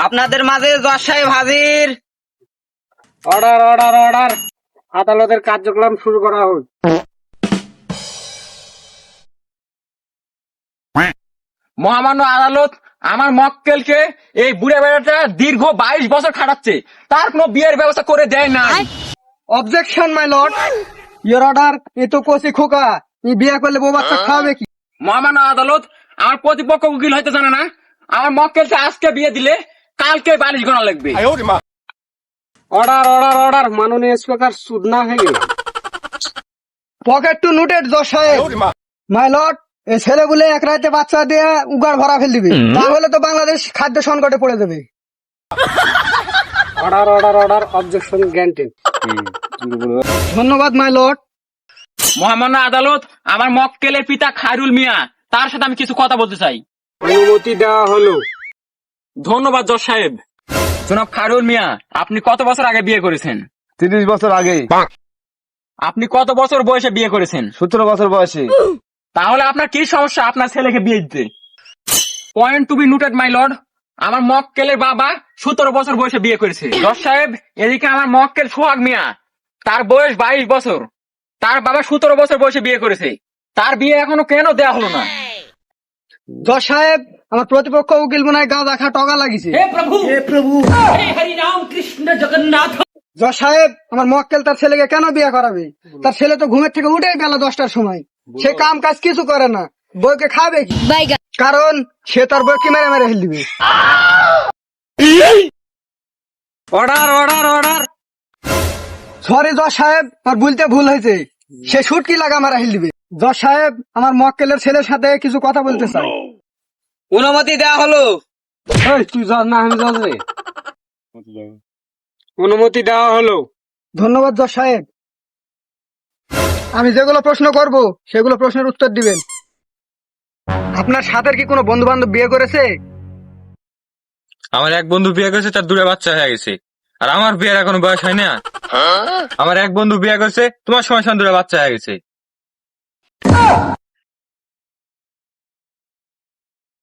আপনাদের মাঝে জজ সাহেব হাজির। অর্ডার অর্ডার অর্ডার, আদালতের কার্যক্রম শুরু করা হোক। মহামান্য আদালত আমার মক্কেলকে এই বুড়ে বেড়াটা দীর্ঘ 22 বছর খাটাচ্ছে, তার কোনো বিয়ের ব্যবস্থা করে দেয় না। Objection my lord, your order. এ তো কচি খোকা, ই বিয়ে করলে বউ বাচ্চা খাওয়াবে কি? মহামান্য আদালত আমার প্রতিপক্ষ উকিল হয়তো জানে না, আমার মক্কেলকে আজকে বিয়ে দিলে কালকে বালিশ গোনা লাগবে। অর্ডার অর্ডার অর্ডার, মাননীয় স্পিকার সুদ না হয়ে পকেট টু নোটেড জজ সাহেব। মাই লর্ড, এই ছেলেগুলো এক রাতে বাচ্চা দিয়ে উগার ভরা ফেল দিবে, তাহলে তো বাংলাদেশ খাদ্য সংকটে পড়ে যাবে। Order order order, objection granted. ধন্যবাদ মাই লর্ড। মহামান্য আদালত আমার মক্কেলের পিতা খায়রুল মিয়া, তার সাথে আমি কিছু কথা বলতে চাই। অনুমতি দেওয়া হলো। ধন্যবাদ জজ সাহেব। জনাব খায়রুল মিয়া, আপনি কত বছর আগে বিয়ে করেছেন? 30 বছর আগে। আপনি কত বছর বয়সে বিয়ে করেছেন? 17 বছর বয়সে। তাহলে আপনার কি সমস্যা আপনার ছেলেকে বিয়ে দিতে? Point to be noted my lord, আমার মক্কেলের বাবা 17 বছর বয়সে বিয়ে করেছে। জজ সাহেব, এদিকে আমার মক্কেল সোহাগ মিয়া, তার বয়স 22 বছর, তার বাবা 17 বছর বয়সে বিয়ে করেছে, তার বিয়ে এখনো কেন দেয়া হলো না? জজ সাহেব, আমার প্রতিপক্ষ উকিল মনে হয় গাঁদা খা টগা লাগিছে। জজ সাহেব, আমার মক্কেল তার ছেলেকে কেন বিয়ে করাবে? তার ছেলে তো ঘুমের থেকে উঠেই বেলা 10টার সময়, সে কাম কাজ কিছু করে না, বউকে খাবে কি? কারণ সে তার বউকে মেরে মেরে ফেল দিবে। Order order order. সরি জজ সাহেব, আর বলতে ভুল হয়েছে, সে শুটকি লাগা মারা ফেল দিবে। জজ সাহেব, আমার মক্কেলের ছেলের সাথে কিছু কথা বলতে চাই। অনুমতি দেওয়া হলো। এই, তুই জজ না, আমি জজ রে। অনুমতি দেওয়া হলো। ধন্যবাদ জজ সাহেব। আমি যেগুলো প্রশ্ন করব সেগুলো প্রশ্নের উত্তর দিবেন। আপনার সাথে কি কোনো বন্ধু বান্ধব বিয়ে করেছে? আমার এক বন্ধু বিয়ে করেছে, তার 2টা বাচ্চা হয়ে গেছে। আর আমার বিয়ের এখনো বয়স হয় না। আমার এক বন্ধু বিয়ে করেছে, তোমার সময় 2টা বাচ্চা হয়ে গেছে।